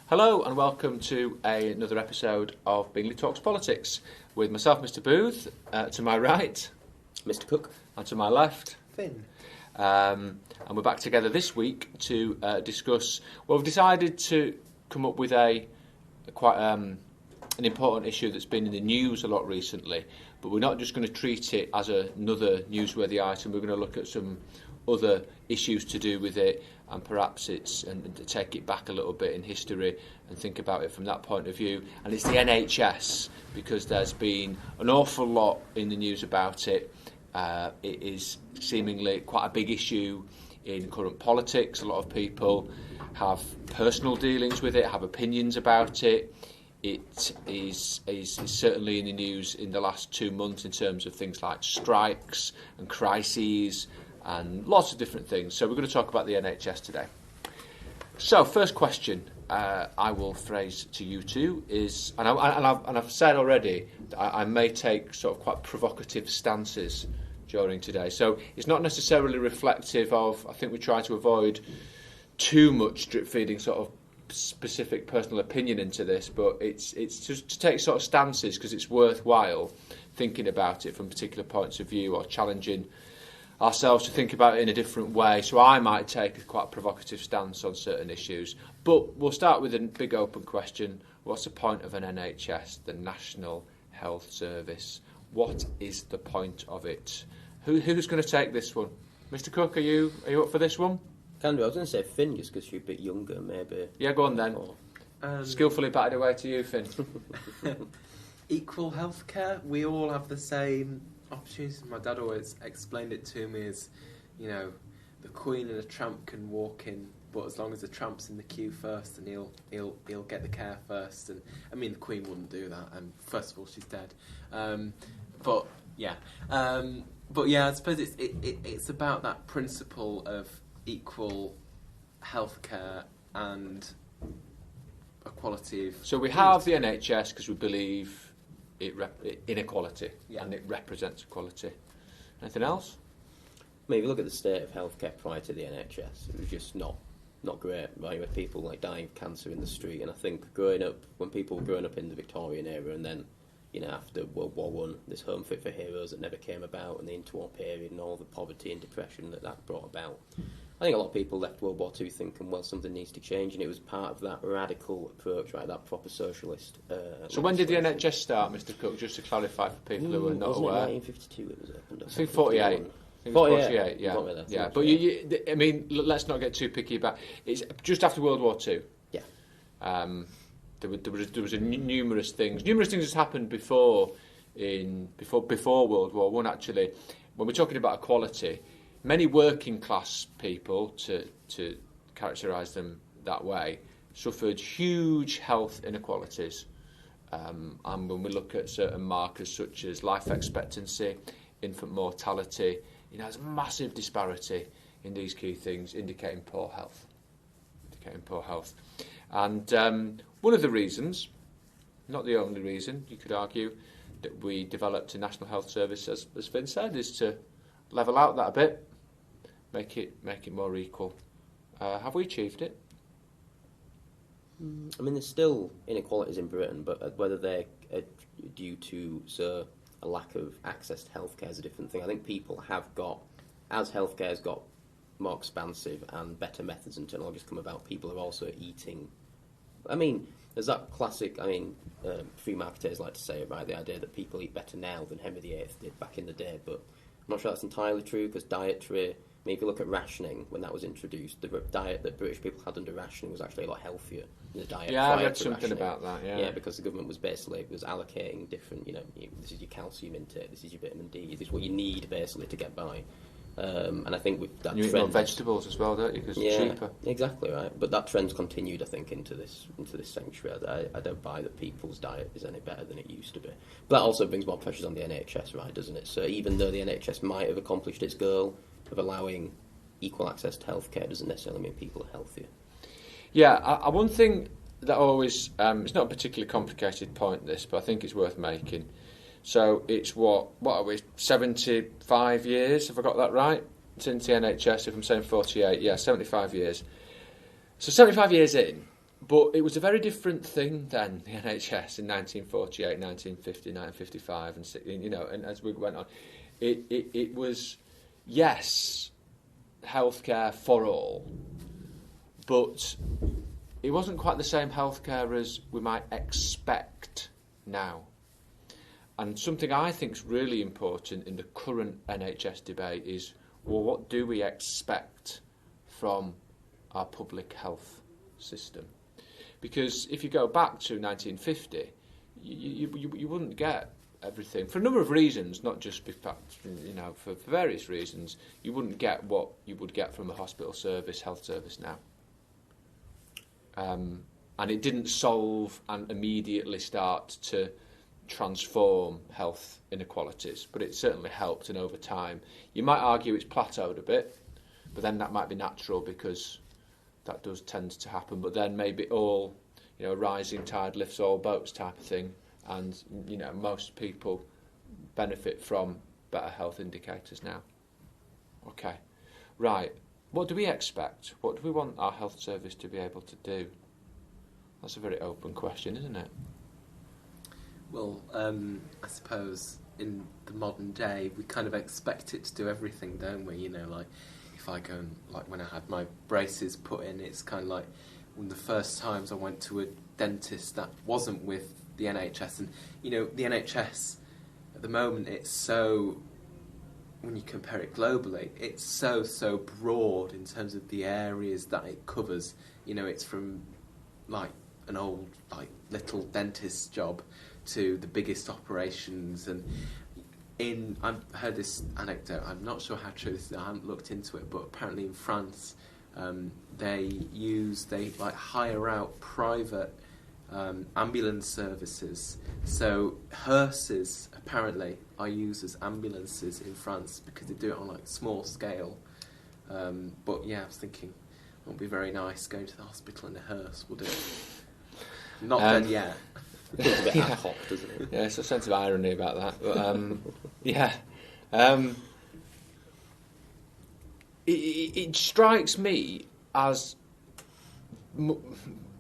Hello and welcome to another episode of Bingley Talks Politics with myself, Mr. Booth, to my right, Mr. Cook, and to my left, Finn. And we're back together this week to discuss. Well, we've decided to come up with quite an important issue that's been in the news a lot recently, but we're not just going to treat it as another newsworthy item. We're going to look at some other issues to do with it, and perhaps and take it back a little bit in history and think about it from that point of view. And it's the NHS, because there's been an awful lot in the news about it. It is seemingly quite a big issue in current politics. A lot of people have personal dealings with it, have opinions about it. It is certainly in the news in the last 2 months in terms of things like strikes and crises and lots of different things. So we're going to talk about the NHS today. So first question I will phrase to you two is, and I've said already that I may take sort of quite provocative stances during today. So it's not necessarily reflective of, I think we try to avoid too much drip feeding sort of specific personal opinion into this, but it's just to take sort of stances because it's worthwhile thinking about it from particular points of view or challenging ourselves to think about it in a different way. So I might take a quite provocative stance on certain issues, but we'll start with a big open question. What's the point of an NHS, the National Health Service? What is the point of it? Who's going to take this one? Mr. Cook, are you up for this one? Can do. I was going to say Finn, just because you're a bit younger, maybe. Yeah, go on then. Skillfully batted away to you, Finn. Equal healthcare. We all have the same opportunities. My dad always explained it to me as, you know, the Queen and a tramp can walk in, but as long as the tramp's in the queue first, and he'll get the care first. And I mean, the Queen wouldn't do that. And first of all, she's dead. But yeah, I suppose it's about that principle of equal healthcare and equality of. So we have the NHS because we believe inequality, and it represents equality. Anything else? I mean, if you look at the state of healthcare prior to the NHS, it was just not great. Right, with people like dying of cancer in the street, and I think when people were growing up in the Victorian era, and then after World War One, this Home Fit for Heroes that never came about, and the interwar period, and all the poverty and depression that brought about. I think a lot of people left World War II thinking, well, something needs to change, and it was part of that radical approach, right, that proper socialist. So when did the NHS start, Mr. Cook, just to clarify for people who are not aware? 1952 it was opened up. I think 48. 48, yeah. Yeah, but I mean, let's not get too picky about it. It's just after World War II. Yeah. There was numerous things. Numerous things has happened before World War One. Actually, when we're talking about equality, many working class people, to characterise them that way, suffered huge health inequalities. And when we look at certain markers such as life expectancy, infant mortality, there's a massive disparity in these key things, indicating poor health. And one of the reasons, not the only reason, you could argue, that we developed a National Health Service, as Finn said, is to level out that a bit, make it more equal. Have we achieved it? I mean, there's still inequalities in Britain, but whether they're due to a lack of access to healthcare is a different thing. I think people have got, as healthcare's got more expansive and better methods and technologies come about, people are also eating. I mean, there's that classic, free marketers like to say it, right, the idea that people eat better now than Henry VIII did back in the day, but I'm not sure that's entirely true, because dietary, if you look at rationing, when that was introduced, the diet that British people had under rationing was actually a lot healthier than the diet prior to I read something rationing. About that, Yeah, because the government was allocating different, this is your calcium intake, this is your vitamin D, this is what you need, basically, to get by. And I think with that you trend, eat more vegetables as well, don't you? Because it's cheaper. Exactly right. But that trend's continued, I think, into this century. I don't buy that people's diet is any better than it used to be. But that also brings more pressures on the NHS, right? Doesn't it? So even though the NHS might have accomplished its goal of allowing equal access to healthcare, doesn't necessarily mean people are healthier. Yeah, one thing that always it's not a particularly complicated point, this, but I think it's worth making. So it's what are we, 75 years, have I got that right, since the NHS, if I'm saying 48, 75 years. So 75 years in, But it was a very different thing then, the NHS in 1948, 1950, 1955, and as we went on, it was, yes, healthcare for all, but it wasn't quite the same healthcare as we might expect now. And something I think is really important in the current NHS debate is, well, what do we expect from our public health system? Because if you go back to 1950, you wouldn't get everything. For a number of reasons, not just for various reasons, you wouldn't get what you would get from a hospital service, health service now. And it didn't solve and immediately start to transform health inequalities, but it certainly helped, and over time. You might argue it's plateaued a bit, but then that might be natural because that does tend to happen. But then maybe all, rising tide lifts all boats type of thing, and most people benefit from better health indicators now. Okay, right. What do we expect? What do we want our health service to be able to do? That's a very open question, isn't it? Well, I suppose in the modern day, we kind of expect it to do everything, don't we? Like if I go and, like when I had my braces put in, it's kind of like one of the first times I went to a dentist that wasn't with the NHS. And, the NHS, at the moment, it's so, when you compare it globally, it's so broad in terms of the areas that it covers. It's from, like, an old, like, little dentist job to the biggest operations. And I've heard this anecdote, I'm not sure how true this is, I haven't looked into it, but apparently in France, they hire out private ambulance services. So hearses apparently are used as ambulances in France because they do it on like small scale. But yeah, I was thinking it won't be very nice going to the hospital in a hearse, would it? Not done yet. It's a bit ad hoc, doesn't it? Yeah, it's a sense of irony about that. But yeah. It strikes me as...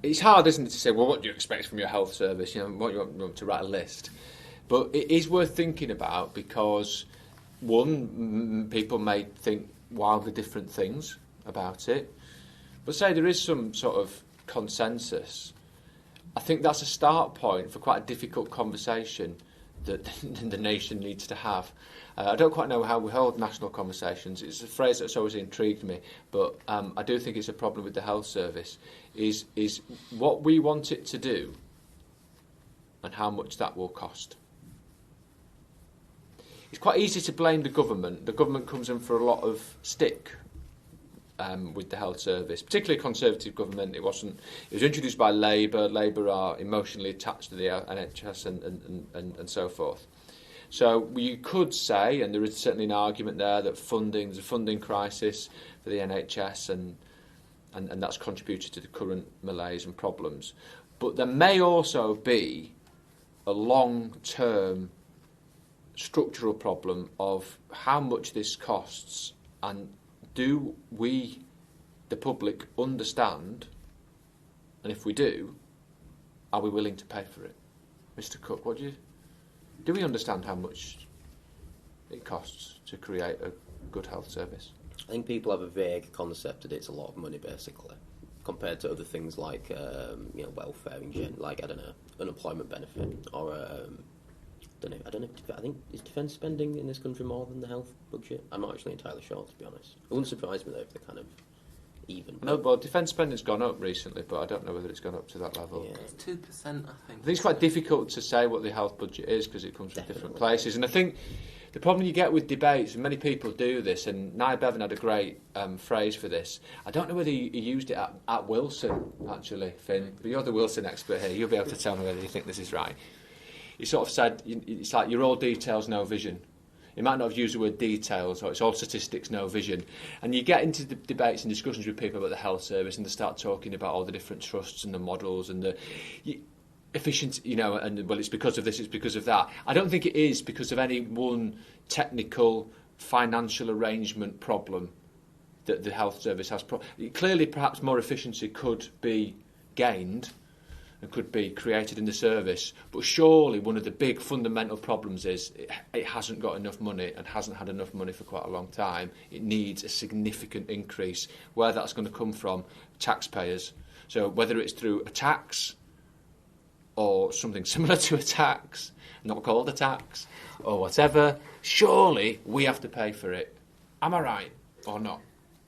It's hard, isn't it, to say, well, what do you expect from your health service? What you want to write a list. But it is worth thinking about because, one, people may think wildly different things about it. But say there is some sort of consensus. I think that's a start point for quite a difficult conversation that the nation needs to have. I don't quite know how we hold national conversations. It's a phrase that's always intrigued me, but I do think it's a problem with the health service, is what we want it to do and how much that will cost. It's quite easy to blame the government. The government comes in for a lot of stick with the health service, particularly Conservative government. It was introduced by Labour. Labour are emotionally attached to the NHS and so forth. So you could say, and there is certainly an argument there, that there's a funding crisis for the NHS and that's contributed to the current malaise and problems. But there may also be a long-term structural problem of how much this costs, and do we, the public, understand, and if we do, are we willing to pay for it? Mr. Cook, do we understand how much it costs to create a good health service? I think people have a vague concept that it's a lot of money, basically, compared to other things like welfare in general, like, I don't know, unemployment benefit, or I don't know. I think, is defence spending in this country more than the health budget? I'm not actually entirely sure, to be honest. It wouldn't surprise me though if they're kind of even. No, well, defence spending's gone up recently, but I don't know whether it's gone up to that level. Yeah. It's 2%, I think. I think it's quite difficult to say what the health budget is because it comes from different places. And I think the problem you get with debates, and many people do this, and Nia Bevan had a great phrase for this. I don't know whether he used it at Wilson, actually, Finn, but you're the Wilson expert here. You'll be able to tell me whether you think this is right. He sort of said, it's like you're all details, no vision. He might not have used the word details, or it's all statistics, no vision. And you get into the debates and discussions with people about the health service, and they start talking about all the different trusts and the models and the efficiency, and well, it's because of this, it's because of that. I don't think it is because of any one technical financial arrangement problem that the health service has. Clearly, perhaps more efficiency could be gained and could be created in the service. But surely one of the big fundamental problems is it hasn't got enough money and hasn't had enough money for quite a long time. It needs a significant increase. Where that's going to come from, taxpayers. So whether it's through a tax or something similar to a tax, not called a tax, or whatever, surely we have to pay for it. Am I right or not?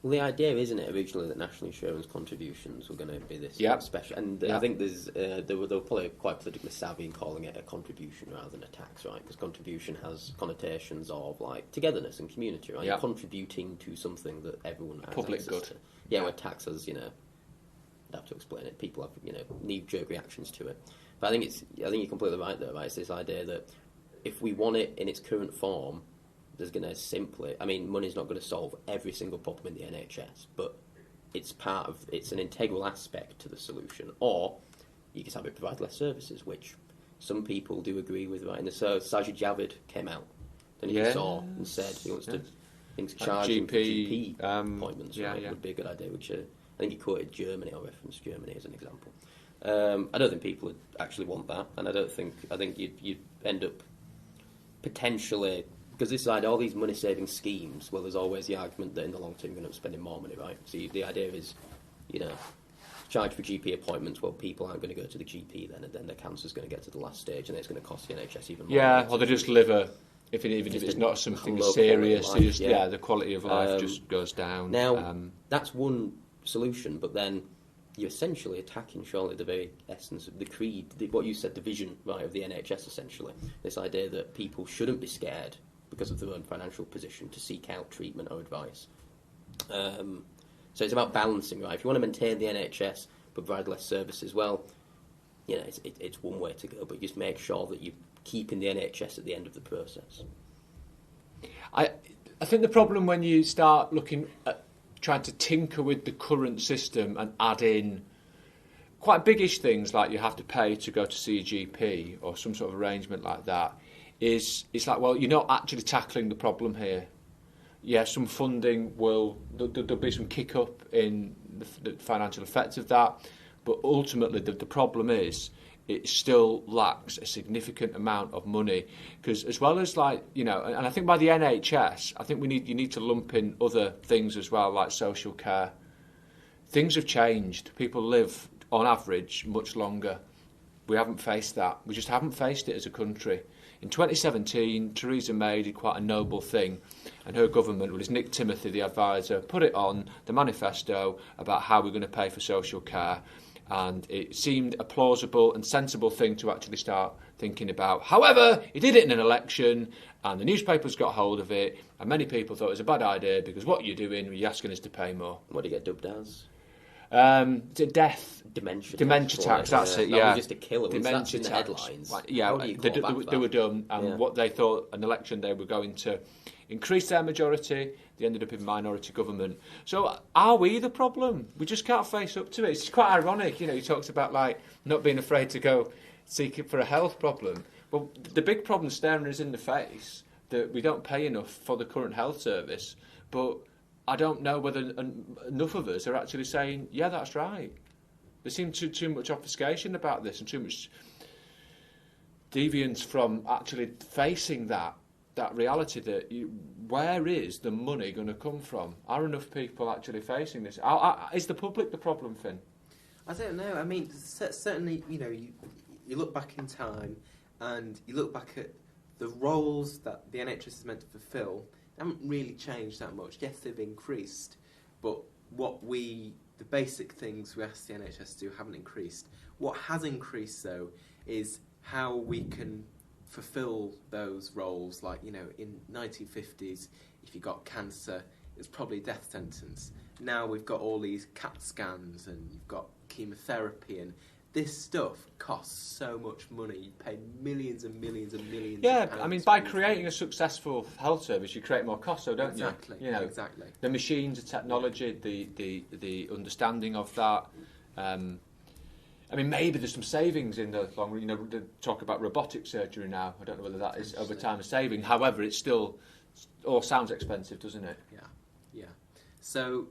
Well, the idea, isn't it, originally that national insurance contributions were going to be this special, and I think they were probably quite politically savvy in calling it a contribution rather than a tax, right? Because contribution has connotations of like togetherness and community, right? You're contributing to something that everyone has public access good. to. Yeah, where tax has, I'd have to explain it. People have, knee-jerk reactions to it. But I think you're completely right there, right? It's this idea that if we want it in its current form, there's going to money's not going to solve every single problem in the NHS, but it's an integral aspect to the solution. Or you can have it provide less services, which some people do agree with, right? And so Sajid Javid came out, and he saw and said he wants to charge GP appointments, would be a good idea, which I think he quoted Germany or referenced Germany as an example. I don't think people would actually want that, and I think you'd end up potentially, because this side, all these money-saving schemes, well, there's always the argument that in the long term you're going to be spending more money, right? So the idea is, charge for GP appointments, well, people aren't going to go to the GP then, and then their cancer's going to get to the last stage, and it's going to cost the NHS even more. Yeah, or they just live even if it's not something serious, the quality of life just goes down. Now, that's one solution, but then you're essentially attacking, surely, the very essence of the creed, what you said, the vision, right, of the NHS, essentially. This idea that people shouldn't be scared because of their own financial position to seek out treatment or advice. So it's about balancing, right? If you want to maintain the NHS but provide less services, well, it's one way to go, but you just make sure that you're keeping the NHS at the end of the process. I think the problem when you start looking at trying to tinker with the current system and add in quite biggish things like you have to pay to go to see a GP or some sort of arrangement like that, it's like, well, you're not actually tackling the problem here. Yeah, some funding there'll be some kick up in the financial effects of that, but ultimately the problem is it still lacks a significant amount of money, because as well as and I think by the NHS, I think you need to lump in other things as well, like social care. Things have changed. People live on average much longer. We haven't faced that. We just haven't faced it as a country. In 2017, Theresa May did quite a noble thing, and her government, with Nick Timothy, the advisor, put it on the manifesto about how we're going to pay for social care. And it seemed a plausible and sensible thing to actually start thinking about. However, he did it in an election, and the newspapers got hold of it, and many people thought it was a bad idea because what you're doing, you're asking us to pay more. What do you get dubbed as? Dementia tax, that's it, That was just a killer. Dementia tax. The headlines. They were done, and what they thought an election they were going to increase their majority. They ended up in minority government. So are we the problem? We just can't face up to it. It's quite ironic, he talks about not being afraid to go seek it for a health problem. Well, the big problem staring us in the face that we don't pay enough for the current health service, but I don't know whether enough of us are actually saying, yeah, that's right. There seems too much obfuscation about this and too much deviance from actually facing that reality that where is the money going to come from? Are enough people actually facing this? Is the public the problem, Finn? I don't know. I mean, certainly, you look back in time and you look back at the roles that the NHS is meant to fulfil. They haven't really changed that much. Yes, they've increased, but the basic things we ask the NHS to do haven't increased. What has increased, though, is how we can fulfil those roles. Like, in 1950s, if you got cancer, it was probably a death sentence. Now we've got all these CAT scans and you've got chemotherapy, and this stuff costs so much money. You pay millions and millions and millions of pounds. I mean, by creating a successful health service, you create more costs, though, don't you? Exactly. The machines, the technology, the understanding of that. I mean, maybe there's some savings in the long run. They talk about robotic surgery now. I don't know whether that is over time a saving. However, it still all sounds expensive, doesn't it? Yeah. So,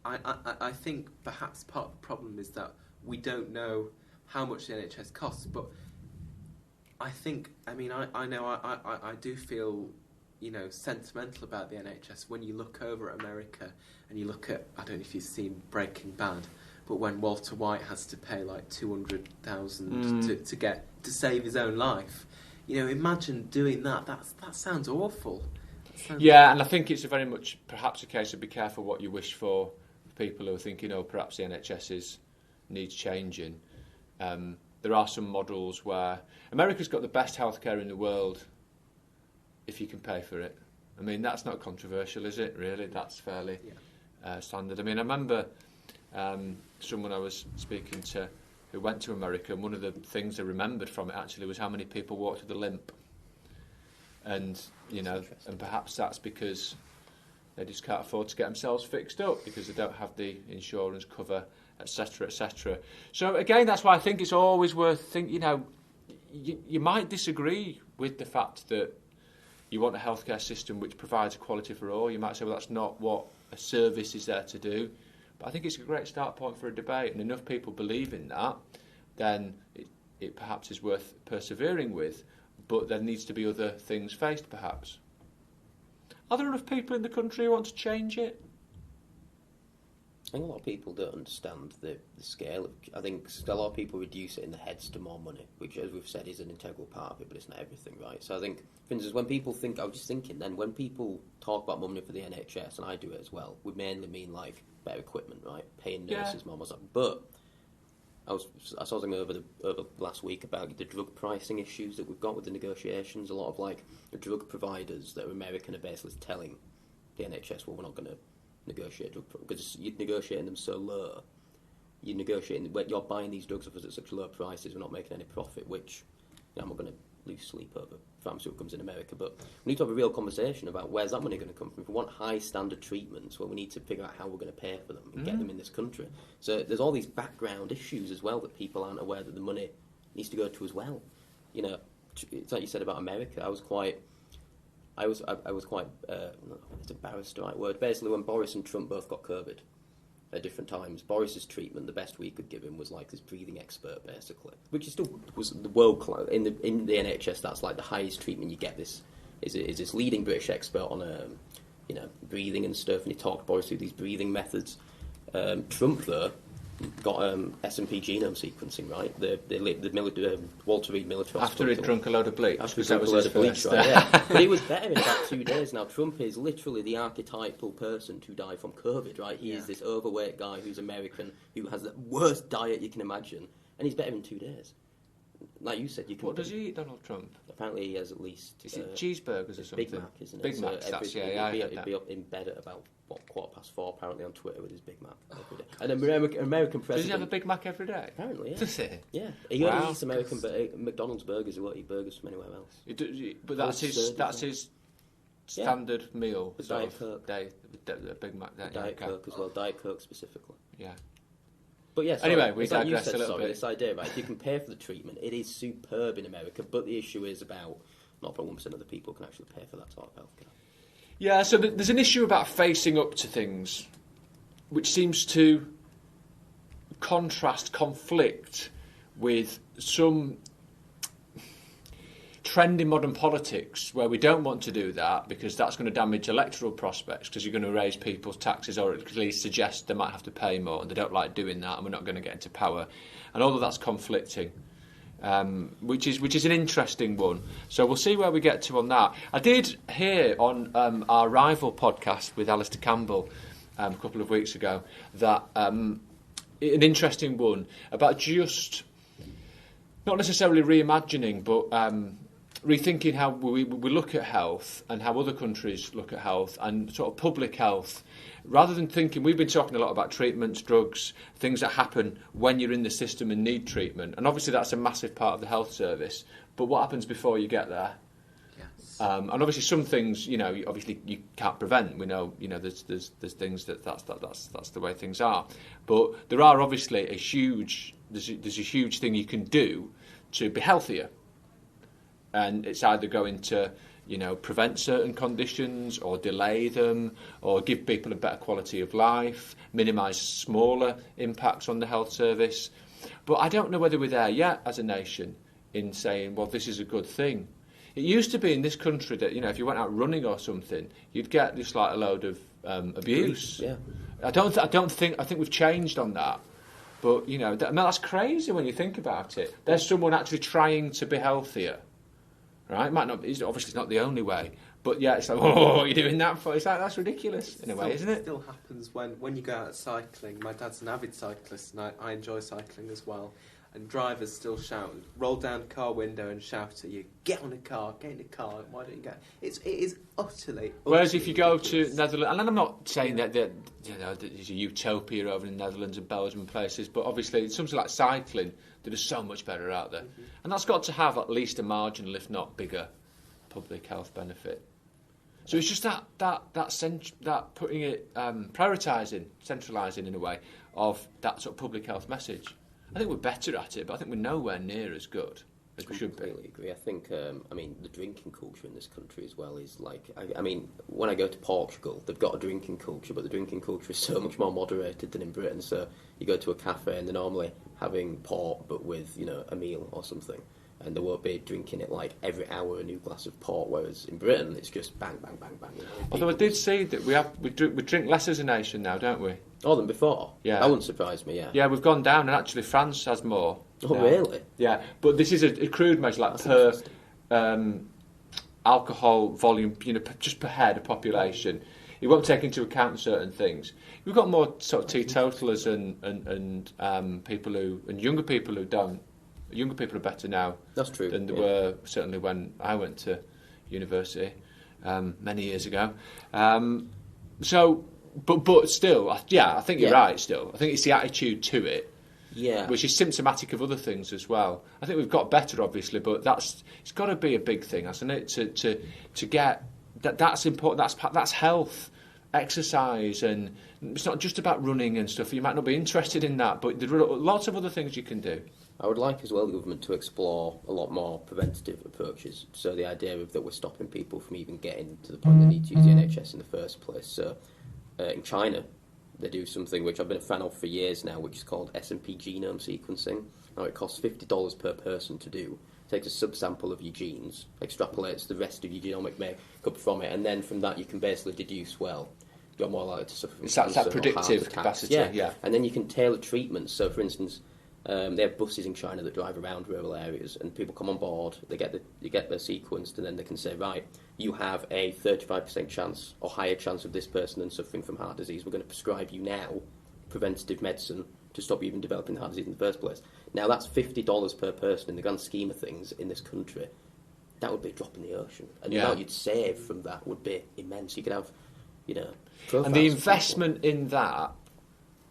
I think perhaps part of the problem is that we don't know how much the NHS costs, but I think, I know I do feel, sentimental about the NHS when you look over at America and you look at, I don't know if you've seen Breaking Bad, but when Walter White has to pay like 200,000 to save his own life, imagine doing that. That sounds awful. Yeah, and I think it's very much perhaps a case of be careful what you wish for people who are thinking, perhaps the NHS needs changing. There are some models where America's got the best healthcare in the world if you can pay for it. I mean, that's not controversial, is it, really? That's fairly standard. I mean, I remember someone I was speaking to who went to America, and one of the things I remembered from it actually was how many people walked with a limp. And, and perhaps that's because they just can't afford to get themselves fixed up because they don't have the insurance cover, etc., etc. So again, that's why I think it's always worth thinking. You might disagree with the fact that you want a healthcare system which provides equality for all. You might say, well, that's not what a service is there to do. But I think it's a great start point for a debate, and enough people believe in that, then it perhaps is worth persevering with. But there needs to be other things faced, perhaps. Are there enough people in the country who want to change it? I think a lot of people don't understand the scale. I think a lot of people reduce it in their heads to more money, which, as we've said, is an integral part of it, but it's not everything, right? So I think, for instance, when people think, I was just thinking then, when people talk about money for the NHS, and I do it as well, we mainly mean like better equipment, right? Paying nurses more. But I saw something over last week about the drug pricing issues that we've got with the negotiations. A lot of like the drug providers that are American are basically telling the NHS, well, we're not going to negotiate drug because you're negotiating them so low. You're buying these drugs off us at such low prices, we're not making any profit, which I'm not going to lose sleep over pharmaceuticals in America, but we need to have a real conversation about where's that money going to come from. If we want high standard treatments, well, we need to figure out how we're going to pay for them and get them in this country. So there's all these background issues as well that people aren't aware that the money needs to go to as well. It's like you said about America. I was quite it's embarrassed the right word. Basically, when Boris and Trump both got COVID at different times, Boris's treatment, the best we could give him was like this breathing expert, basically, which is still was the world class in the NHS. That's like the highest treatment you get. This is this leading British expert on breathing and stuff, and he talked Boris through these breathing methods. Trump though got S&P genome sequencing, right? The Walter Reed military after he'd drunk a load of bleach. After he'd drunk a load of bleach, right? Yeah. But he was better in about 2 days. Now Trump is literally the archetypal person to die from COVID, right? He is this overweight guy who's American, who has the worst diet you can imagine, and he's better in 2 days. Like you said, you can. What does he eat, Donald Trump? Apparently, he has at least. Is it cheeseburgers or something? Big Mac, isn't it? Big Mac. That's He'd be up in bed at about 4:15 apparently on Twitter with his Big Mac every day. And American president. Does he have a Big Mac every day? Apparently, yeah. Does he? Yeah. He only eats American, but McDonald's burgers. He won't eat burgers from anywhere else. But that's his standard meal. With Diet Coke. Big Mac. Diet Coke as well. Diet Coke specifically. Yeah. But yeah, anyway, we digress a little bit. This idea, right? If you can pay for the treatment, it is superb in America, but the issue is about 0.1% of the people can actually pay for that sort of healthcare. Yeah, so there's an issue about facing up to things, which seems to conflict with some trend in modern politics where we don't want to do that because that's going to damage electoral prospects because you're going to raise people's taxes or at least suggest they might have to pay more and they don't like doing that and we're not going to get into power. And all of that's conflicting, which is an interesting one. So we'll see where we get to on that. I did hear on our rival podcast with Alistair Campbell a couple of weeks ago that an interesting one about just not necessarily reimagining but rethinking how we look at health and how other countries look at health and sort of public health, rather than thinking, we've been talking a lot about treatments, drugs, things that happen when you're in the system and need treatment, and obviously that's a massive part of the health service, but what happens before you get there? Yes. And obviously some things, obviously you can't prevent. We know, there's things that's the way things are, but there are obviously there's a huge thing you can do to be healthier. And it's either going to, prevent certain conditions or delay them or give people a better quality of life, minimise smaller impacts on the health service. But I don't know whether we're there yet as a nation in saying, well, this is a good thing. It used to be in this country that, if you went out running or something, you'd get just like a load of abuse. Yeah. I think we've changed on that. But, that's crazy when you think about it. There's someone actually trying to be healthier, right? It might not, it's obviously not the only way. But, yeah, it's like, what are you doing that for? It's like, that's ridiculous in a way, isn't it? It still happens when you go out cycling. My dad's an avid cyclist, and I enjoy cycling as well. And drivers still shout, roll down the car window and shout at you, get on a car, get in a car, why don't you go? It is utterly Whereas if you go ridiculous. to Netherlands, and I'm not saying that there's a utopia over in the Netherlands and Belgium and places, but obviously it's something like cycling that is so much better out there. Mm-hmm. And that's got to have at least a marginal, if not bigger, public health benefit. So it's just that putting it, prioritising, centralising in a way, of that sort of public health message. I think we're better at it, but I think we're nowhere near as good as we should be. I completely agree. I think, the drinking culture in this country as well is like, when I go to Portugal, they've got a drinking culture, but the drinking culture is so much more moderated than in Britain. So you go to a cafe and they're normally having port, but with, a meal or something. And they won't be drinking it like every hour a new glass of port, whereas in Britain it's just bang, bang, bang, bang. Although I did see that we drink less as a nation now, don't we? Oh, than before? Yeah. That wouldn't surprise me, yeah. Yeah, we've gone down, and actually France has more. Oh, now. really? Yeah, but this is a crude measure, like That's per alcohol volume, just per head of population. It won't take into account certain things. We've got more sort of teetotalers and people and younger people who don't. Younger people are better now. That's true. Than they were certainly when I went to university many years ago. But still, I think you're right. Still, I think it's the attitude to it, which is symptomatic of other things as well. I think we've got better, obviously, but it's got to be a big thing, hasn't it? To get that's important. That's health, exercise, and it's not just about running and stuff. You might not be interested in that, but there are lots of other things you can do. I would like as well the government to explore a lot more preventative approaches. So the idea of that we're stopping people from even getting to the point they need to use the NHS in the first place. So in China, they do something which I've been a fan of for years now, which is called S&P genome sequencing. Now it costs $50 per person to do. It takes a subsample of your genes, extrapolates the rest of your genomic makeup from it, and then from that you can basically deduce, well, you're more likely to suffer from cancer It's that predictive or heart capacity, attacks. yeah. And then you can tailor treatments. So, for instance, they have buses in China that drive around rural areas, and people come on board. You get their sequenced, and then they can say, right, you have a 35% chance or higher chance of this person than suffering from heart disease. We're going to prescribe you now preventative medicine to stop you even developing heart disease in the first place. Now that's $50 per person in the grand scheme of things in this country. That would be a drop in the ocean, and the amount you'd save from that would be immense. You could have, and the investment in that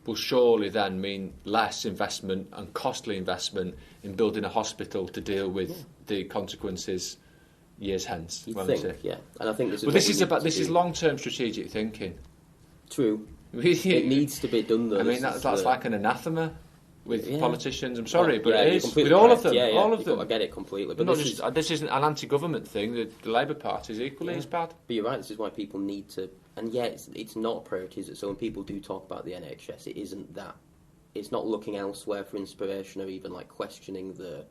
will surely then mean less investment and costly investment in building a hospital to deal with the consequences years hence. You'd think, yeah. And I think this is long-term strategic thinking. True. It needs to be done, though. I mean, that's like an anathema with politicians. I'm sorry, but it is with correct. all of them. Yeah, all of them. I get it completely. But this isn't an anti-government thing. The Labour Party is equally as bad. But you're right. This is why people need to. And it's not a priority, is it? So when people do talk about the NHS, it isn't that. It's not looking elsewhere for inspiration or even like questioning the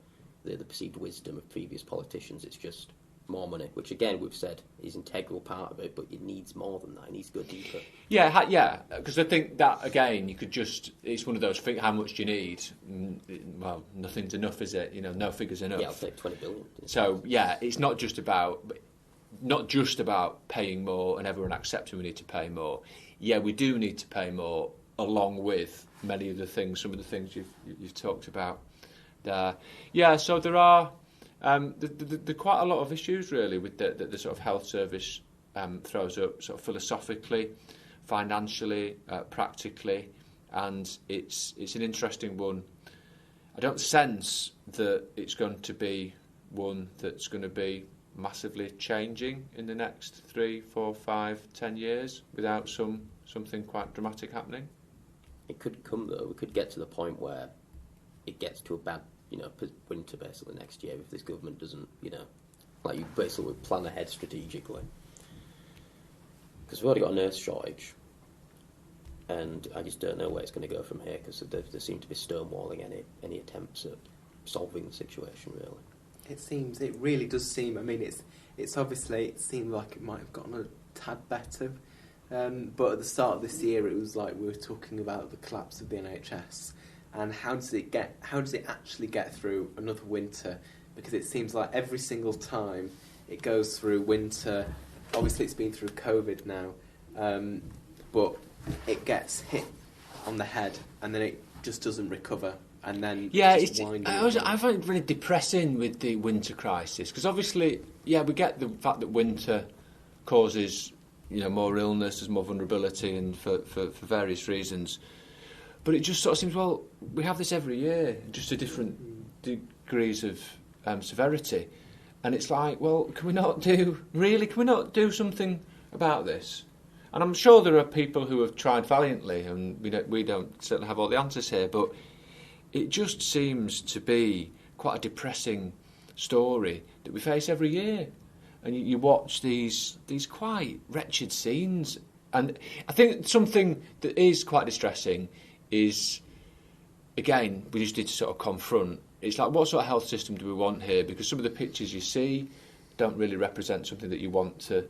perceived wisdom of previous politicians. It's just more money, which again we've said is an integral part of it, but it needs more than that. It needs to go deeper. Yeah, because I think that again, you could it's one of those. Think how much do you need? Well, nothing's enough, is it? No figure's enough. Yeah, I'll take 20 billion. So it's not just about paying more and everyone accepting we need to pay more. Yeah, we do need to pay more, along with many of the things, some of the things you've talked about there. Yeah, so there are quite a lot of issues really with the sort of health service throws up, sort of philosophically, financially, practically, and it's an interesting one. I don't sense that it's going to be one that's going to be massively changing in the next 3, 4, 5, 10 years without something quite dramatic happening. It could come though. We could get to the point where it gets to a bad, winter basically next year if this government doesn't, Like, you basically plan ahead strategically. Because we've already got a nurse shortage, and I just don't know where it's going to go from here, because there seem to be stonewalling any attempts at solving the situation, really. It really does seem, I mean, it's obviously, it seemed like it might have gotten a tad better, but at the start of this year it was like we were talking about the collapse of the NHS, and how does it actually get through another winter? Because it seems like every single time it goes through winter, obviously it's been through COVID now, but it gets hit on the head and then it just doesn't recover. And then I find it really depressing with the winter crisis, because obviously, we get the fact that winter causes, more illness, there's more vulnerability, and for various reasons. But it just sort of seems, well, we have this every year, just to different degrees of severity, and it's like, well, can we not do something about this? And I'm sure there are people who have tried valiantly, and we don't certainly have all the answers here, but it just seems to be quite a depressing story that we face every year. And you watch these quite wretched scenes. And I think something that is quite distressing is, again, we just need to sort of confront. It's like, what sort of health system do we want here? Because some of the pictures you see don't really represent something that you want to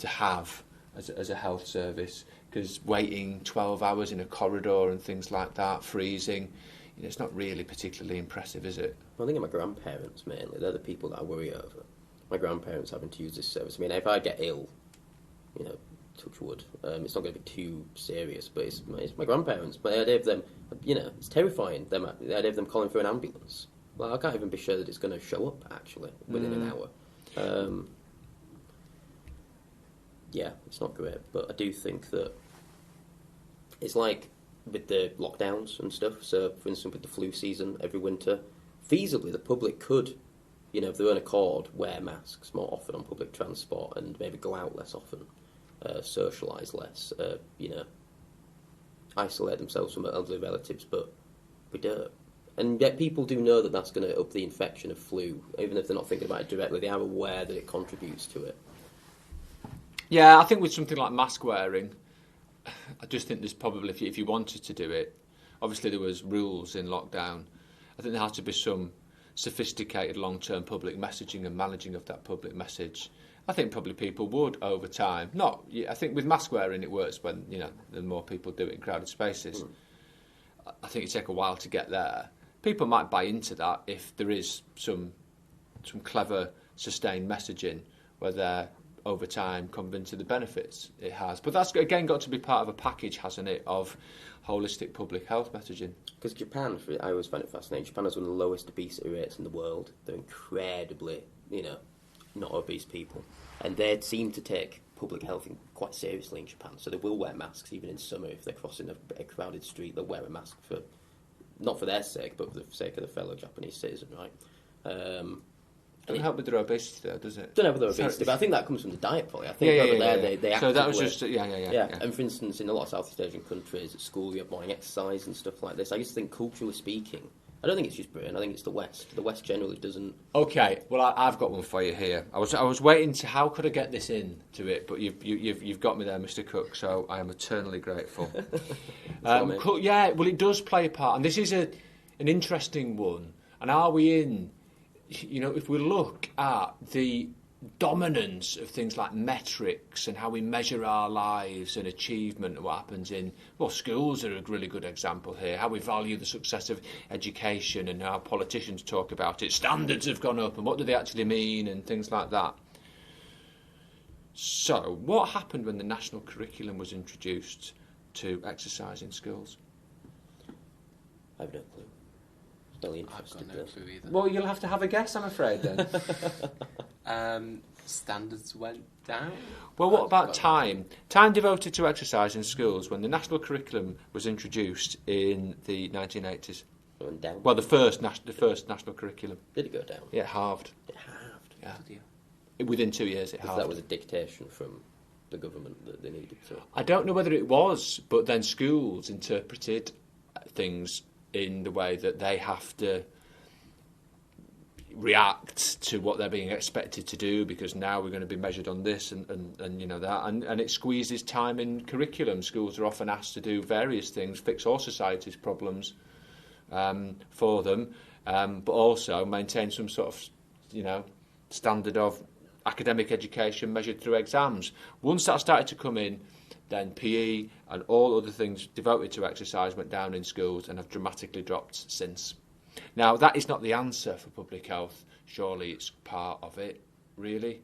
have as a health service. Because waiting 12 hours in a corridor and things like that, freezing, it's not really particularly impressive, is it? Well, I think of my grandparents mainly. They're the people that I worry over. My grandparents having to use this service. I mean, if I get ill, touch wood, it's not going to be too serious, but it's my grandparents. But the idea of them, it's terrifying, the idea of them calling for an ambulance. Well, I can't even be sure that it's going to show up, actually, within an hour. It's not great, but I do think that it's like with the lockdowns and stuff. So, for instance, with the flu season every winter, feasibly the public could, of their own accord, wear masks more often on public transport and maybe go out less often, socialise less, isolate themselves from elderly relatives, but we don't. And yet people do know that that's going to up the infection of flu, even if they're not thinking about it directly. They are aware that it contributes to it. Yeah, I think with something like mask wearing, I just think there's probably, if you wanted to do it, obviously there was rules in lockdown. I think there has to be some sophisticated long-term public messaging and managing of that public message. I think probably people would over time. I think with mask wearing it works when, the more people do it in crowded spaces. I think it take a while to get there. People might buy into that if there is some clever, sustained messaging where they're over time convinced of the benefits it has. But that's, again, got to be part of a package, hasn't it, of holistic public health messaging. Because Japan, I always find it fascinating, Japan has one of the lowest obesity rates in the world. They're incredibly, not obese people. And they seem to take public health quite seriously in Japan. So they will wear masks even in summer. If they're crossing a crowded street, they'll wear a mask not for their sake, but for the sake of the fellow Japanese citizen, right? Doesn't help with their obesity, though, does it? Don't help with their obesity, but I think that comes from the diet, probably. I think they actively... So that was just... Yeah. And for instance, in a lot of Southeast Asian countries, at school, you have morning exercise and stuff like this. I just think, culturally speaking, I don't think it's just Britain, I think it's the West. The West generally doesn't... OK, well, I've got one for you here. I was waiting to... How could I get this in to it? But you've got me there, Mr. Cook, so I am eternally grateful. It does play a part. And this is an interesting one. And are we in... if we look at the dominance of things like metrics and how we measure our lives and achievement and what happens in, schools are a really good example here, how we value the success of education and how politicians talk about it, standards have gone up and what do they actually mean and things like that. So, what happened when the national curriculum was introduced to exercise in schools? I have no clue. I've got no clue either. Well, you'll have to have a guess, I'm afraid, then. Standards went down? Well, what about time? Time devoted to exercise in schools when the national curriculum was introduced in the 1980s. It went down? Well, the first national curriculum. Did it go down? Yeah, it halved. It halved? Yeah. Within 2 years, it halved. That was a dictation from the government that they needed to... I don't know whether it was, but then schools interpreted things in the way that they have to react to what they're being expected to do, because now we're going to be measured on this and you know that, and it squeezes time in curriculum. Schools are often asked to do various things, fix all society's problems for them, but also maintain some sort of, you know, standard of academic education measured through exams. Once that started to come in, then PE and all other things devoted to exercise went down in schools and have dramatically dropped since. Now, that is not the answer for public health. Surely it's part of it, really.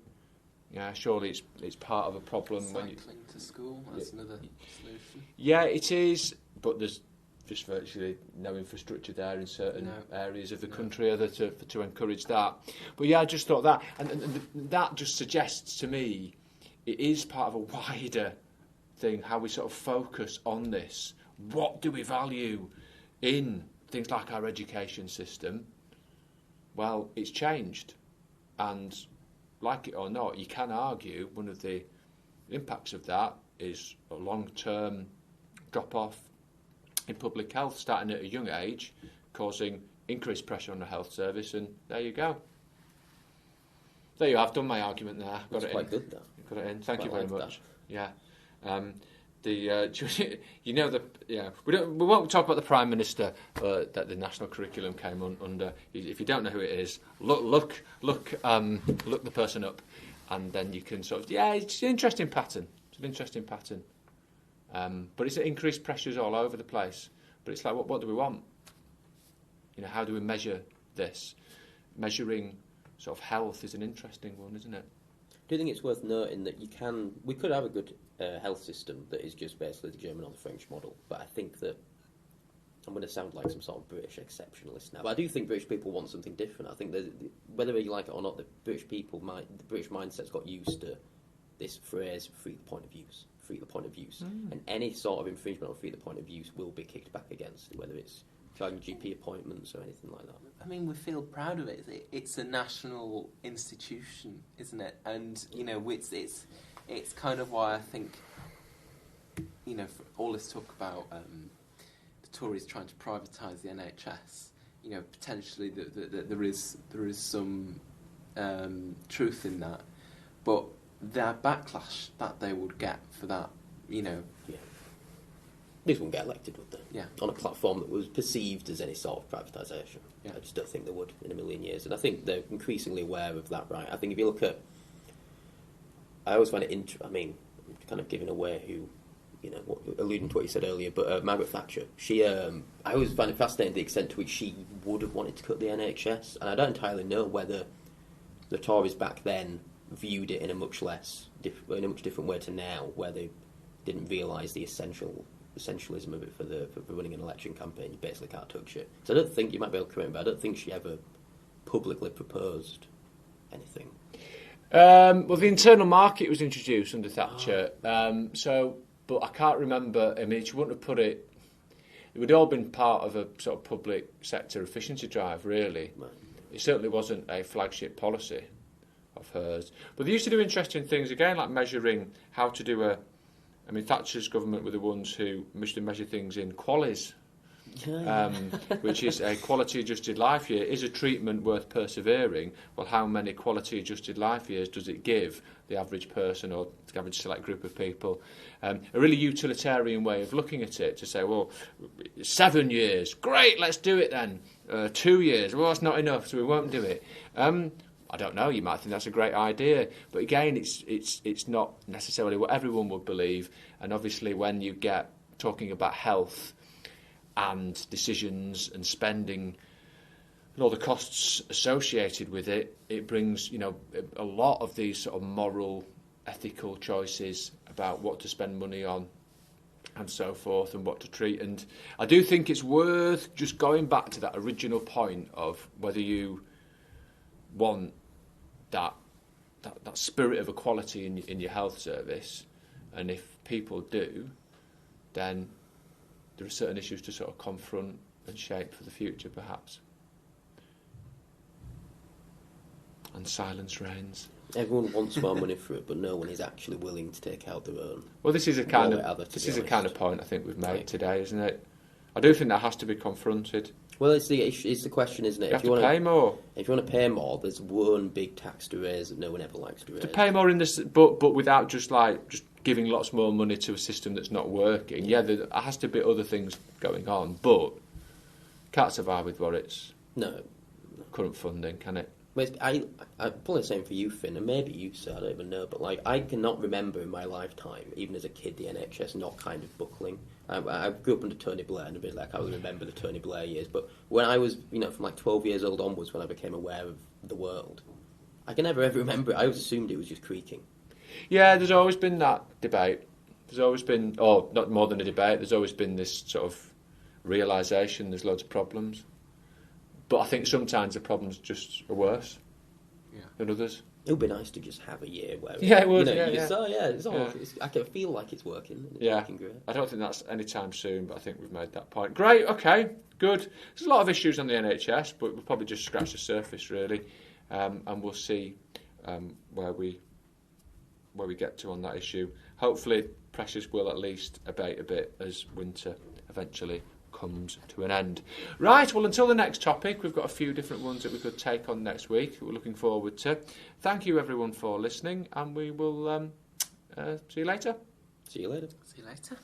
Yeah, surely it's part of a problem. Cycling to school, that's another solution. Yeah, it is, but there's just virtually no infrastructure there in certain areas of the country other to encourage that. But yeah, I just thought that, and that just suggests to me it is part of a wider thing, how we sort of focus on this. What do we value in things like our education system? Well, it's changed, and like it or not, you can argue one of the impacts of that is a long-term drop-off in public health, starting at a young age, causing increased pressure on the health service, and there you go. There you have done my argument there. That's quite good, though. Got it in. Thank you very much. That. Yeah. You know we won't talk about the Prime Minister that the national curriculum came under. If you don't know who it is, look the person up, and then you can sort of it's an interesting pattern. But it's increased pressures all over the place. But it's like, what do we want? You know, how do we measure this? Measuring sort of health is an interesting one, isn't it? Do you think it's worth noting that we could have a good health system that is just basically the German or the French model, but I think that I'm going to sound like some sort of British exceptionalist now, but I do think British people want something different. I think that whether you like it or not, the British mindset's got used to this phrase, free the point of use. And any sort of infringement on free the point of use will be kicked back against, whether it's charging GP appointments or anything like that. I mean, we feel proud of it. It's a national institution, isn't it? And, you know, it's kind of why I think, you know, for all this talk about the Tories trying to privatise the NHS, you know, potentially there is some truth in that. But their backlash that they would get for that, you know... Yeah. These wouldn't get elected, would they? Yeah. On a platform that was perceived as any sort of privatisation. Yeah. I just don't think they would in a million years. And I think they're increasingly aware of that, right? I think if you look at... I always find it I'm kind of giving away who, you know, alluding to what you said earlier, but Margaret Thatcher, she... I always find it fascinating the extent to which she would have wanted to cut the NHS. And I don't entirely know whether the Tories back then viewed it in a much different way to now, where they didn't realise the essentialism of it for running an election campaign. You basically can't touch it. So I don't think, you might be able to correct me, but I don't think she ever publicly proposed anything. Well, the internal market was introduced under Thatcher, but I can't remember. I mean, she wouldn't have put it. It would have all been part of a sort of public sector efficiency drive, really. Right. It certainly wasn't a flagship policy of hers. But they used to do interesting things, again, like measuring how to do Thatcher's government were the ones who used to measure things in QALYs, which is a quality adjusted life year. Is a treatment worth persevering? Well, how many quality adjusted life years does it give the average person or the average select group of people? A really utilitarian way of looking at it, to say, well, 7 years, great, let's do it then. 2 years, well, that's not enough, so we won't do it. I don't know, you might think that's a great idea, but again, it's not necessarily what everyone would believe, and obviously when you get talking about health and decisions and spending and all the costs associated with it, it brings, you know, a lot of these sort of moral, ethical choices about what to spend money on and so forth, and what to treat. And I do think it's worth just going back to that original point of whether you want that spirit of equality in your health service, and if people do, then there are certain issues to sort of confront and shape for the future, perhaps. And silence reigns. Everyone wants more money for it, but no one is actually willing to take out their own. Well, this is a kind of point I think we've made today, isn't it? I do think that has to be confronted. Well, it's the question, isn't it? You have to pay more. If you want to pay more, there's one big tax to raise that no one ever likes to raise. To pay more in this, but without just giving lots more money to a system that's not working. Yeah, there has to be other things going on, but can't survive with what it's current funding, can it? Well, I'm probably the same for you, Finn, and maybe you, sir, I don't even know, but I cannot remember in my lifetime, even as a kid, the NHS not kind of buckling. I grew up under Tony Blair, and a bit I would remember the Tony Blair years, but when I was, from 12 years old onwards, when I became aware of the world, I can never ever remember it. I always assumed it was just creaking. Yeah, there's always been that debate. There's always been, not more than a debate, there's always been this sort of realisation there's loads of problems. But I think sometimes the problems just are worse than others. It would be nice to just have a year where it would. I can feel like it's working. It's working great. I don't think that's any time soon, but I think we've made that point. Great. Okay. Good. There's a lot of issues on the NHS, but we'll probably just scratch the surface really, and we'll see where we get to on that issue. Hopefully, pressures will at least abate a bit as winter eventually comes to an end. Right, well, until the next topic, we've got a few different ones that we could take on next week we're looking forward to. Thank you, everyone, for listening, and we will see you later. See you later. See you later.